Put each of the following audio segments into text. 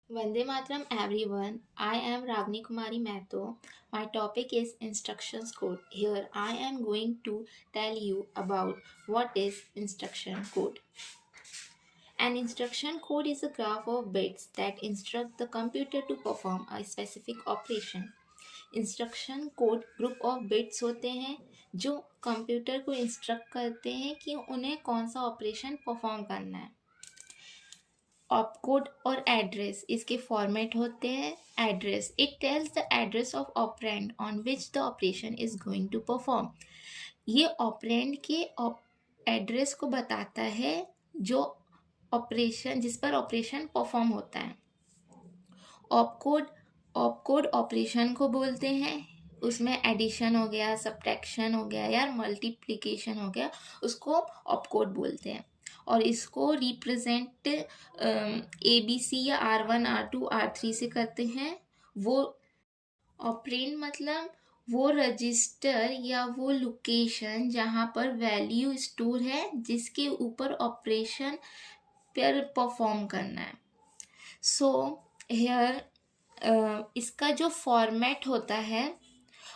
Vande Mataram everyone. I am Ravni Kumari Mato. My topic is instructions code. Here I am going to tell you about what is instruction code. An instruction code is a graph of bits that instruct the computer to perform a specific operation. Instruction code group of bits होते हैं जो computer को instruct करते हैं कि उन्हें कौन सा ऑपरेशन परफॉर्म करना है। ऑपकोड और एड्रेस इसके फॉर्मेट होते हैं। Address it tells the address of operand on which the operation is going to perform. ये ऑपरेंड के एड्रेस को बताता है जो ऑपरेशन जिस पर ऑपरेशन परफॉर्म होता है। ऑपकोड ऑपकोड ऑपरेशन को बोलते हैं। उसमें एडिशन हो गया, सब्ट्रैक्शन हो गया या मल्टीप्लिकेशन हो गया, उसको ऑपकोड बोलते हैं। और इसको रिप्रेजेंट ABC या R1 R2 R3 से करते हैं। वो ऑपरेंड मतलब वो रजिस्टर या वो लोकेशन जहाँ पर वैल्यू स्टोर है जिसके ऊपर ऑपरेशन पर परफॉर्म करना है। सो हेयर इसका जो फॉर्मेट होता है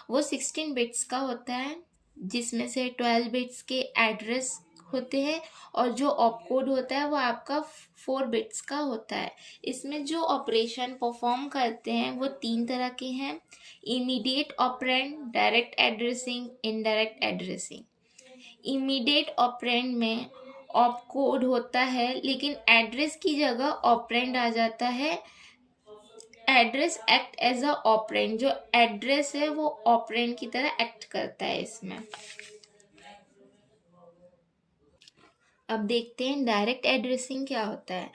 वो 16 बिट्स का होता है, जिसमें से 12 बिट्स के एड्रेस होते हैं और जो ऑपकोड होता है वो आपका 4 बिट्स का होता है। इसमें जो ऑपरेशन परफॉर्म करते हैं वो 3 तरह के हैं: immediate operand, direct addressing, indirect addressing. Immediate operand में ऑपकोड होता है लेकिन एड्रेस की जगह ऑपरेंड आ जाता है। Address act as a operand, जो एड्रेस है वो ऑपरेंड की तरह एक्ट करता है इसमें। अब देखते हैं डायरेक्ट एड्रेसिंग क्या होता है।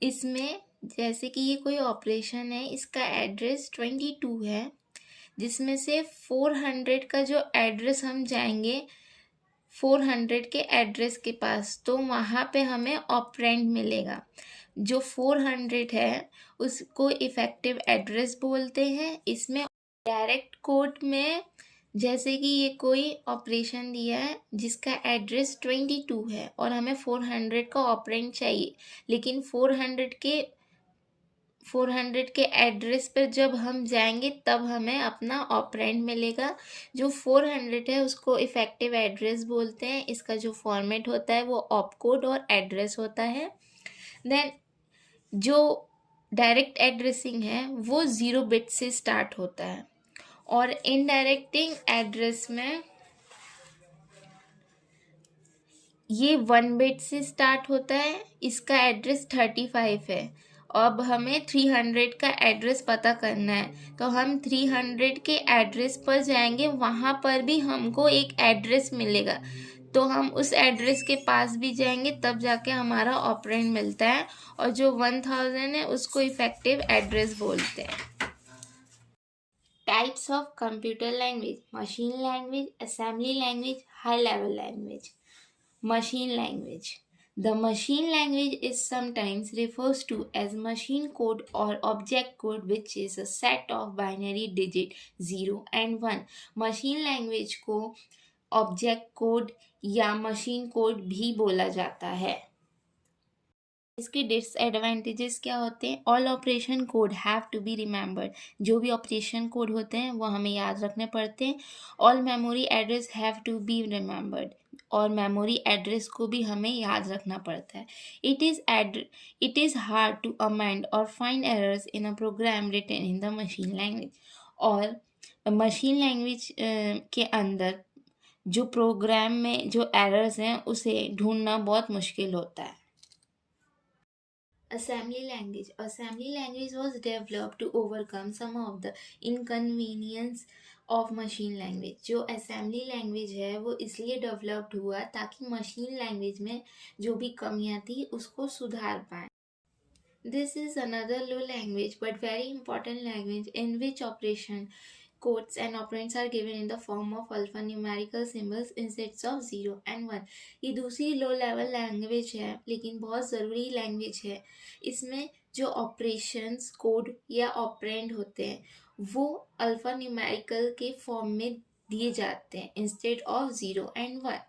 इसमें जैसे कि ये कोई ऑपरेशन है, इसका एड्रेस 22 है, जिसमें से 400 का जो एड्रेस हम जाएंगे 400 के एड्रेस के पास, तो वहाँ पे हमें ऑपरेंड मिलेगा। जो 400 है उसको इफ़ेक्टिव एड्रेस बोलते हैं। इसमें डायरेक्ट कोड में जैसे कि ये कोई ऑपरेशन दिया है जिसका एड्रेस 22 है और हमें 400 का ऑपरेंड चाहिए, लेकिन 400 के एड्रेस पर जब हम जाएंगे तब हमें अपना ऑपरेंड मिलेगा। जो 400 है उसको इफ़ेक्टिव एड्रेस बोलते हैं। इसका जो फॉर्मेट होता है वो ऑपकोड और एड्रेस होता है। देन जो डायरेक्ट एड्रेसिंग है वो 0 बिट से स्टार्ट होता है और इनडायरेक्टिंग एड्रेस में ये 1 बिट से स्टार्ट होता है। इसका एड्रेस 35 है। अब हमें 300 का एड्रेस पता करना है, तो हम 300 के एड्रेस पर जाएंगे, वहाँ पर भी हमको एक एड्रेस मिलेगा, तो हम उस एड्रेस के पास भी जाएंगे तब जाके हमारा ऑपरेंड मिलता है। और जो 1000 है उसको इफ़ेक्टिव एड्रेस बोलते हैं। Types of computer language: machine language, assembly language, high level language. Machine language. The machine language is sometimes refers to as machine code or object code, which is a set of binary digit 0 and 1. Machine language को object code या machine code भी बोला जाता है। इसके disadvantages क्या होते हैं? All operation code have to be remembered. जो भी ऑपरेशन कोड होते हैं वो हमें याद रखने पड़ते हैं। All memory address have to be remembered, और मेमोरी एड्रेस को भी हमें याद रखना पड़ता है। It is hard to amend और find errors in a program written in the machine language. और मशीन लैंग्वेज के अंदर जो प्रोग्राम में जो एरर्स हैं उसे ढूंढना बहुत मुश्किल होता है। Assembly language. Assembly language was developed to overcome some of the inconvenience of machine language. जो assembly language है वो इसलिए developed हुआ ताकि machine language में जो भी कमियां थी उसको सुधार पाए। This is another low language but very important language in which operation codes and operands are given in the form of alphanumerical symbols instead of 0 and 1. ये दूसरी लो लेवल लैंग्वेज है लेकिन बहुत ज़रूरी लैंग्वेज है। इसमें जो ऑपरेशंस कोड या ऑपरेंड होते हैं वो अल्फ़ा न्यूमेरिकल के फॉर्म में दिए जाते हैं instead of 0 and 1.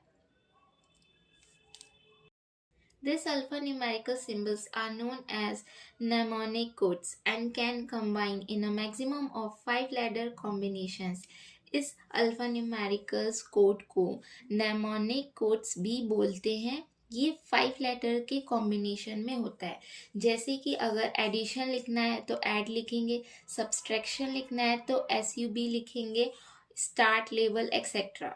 These alphanumerical symbols are known as mnemonic codes and can combine in a maximum of 5 letter combinations. इस अल्फान्यूमेरिकल कोड को mnemonic कोड्स भी बोलते हैं। ये 5 लेटर के कॉम्बिनेशन में होता है। जैसे कि अगर एडिशन लिखना है तो ऐड लिखेंगे, सब्सट्रैक्शन लिखना है तो SUB लिखेंगे, start label etcetera.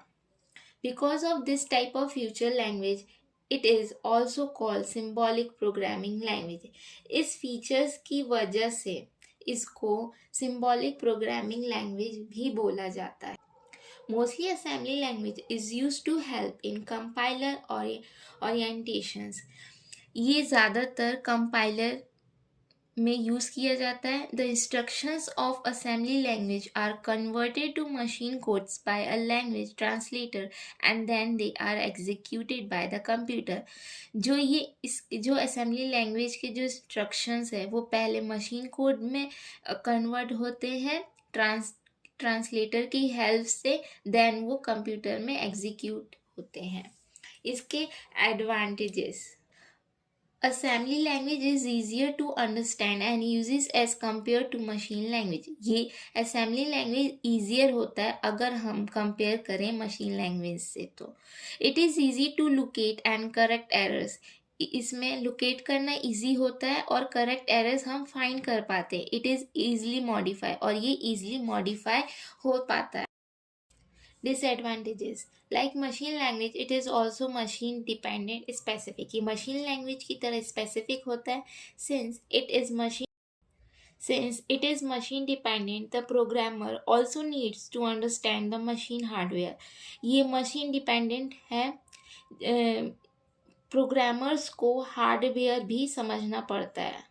Because of this type of future language, it is also called symbolic programming language. इस फीचर्स की वजह से इसको symbolic programming language भी बोला जाता है। Mostly assembly language is used to help in compiler orientations. ये ज़्यादातर कंपाइलर में यूज़ किया जाता है। The instructions of assembly language are converted to machine codes by a language translator and then they are executed by the computer. जो assembly language के जो instructions है वो पहले मशीन कोड में कन्वर्ट होते हैं ट्रांसलेटर की हेल्प से, देन वो कंप्यूटर में एग्जीक्यूट होते हैं। इसके advantages: Assembly language is easier to understand and uses as compared to machine language. ये assembly language easier होता है अगर हम compare करें machine language से तो। It is easy to locate and correct errors. इसमें locate करना easy होता है और correct errors हम find कर पाते हैं। It is easily modify और ये easily modify हो पाता है। Disadvantages: like machine language, it is also machine dependent specific. ये machine language की तरह specific होता है। Since it is machine dependent, the programmer also needs to understand the machine hardware. ये machine dependent है, प्रोग्रामर्स को हार्डवेयर भी समझना पड़ता है।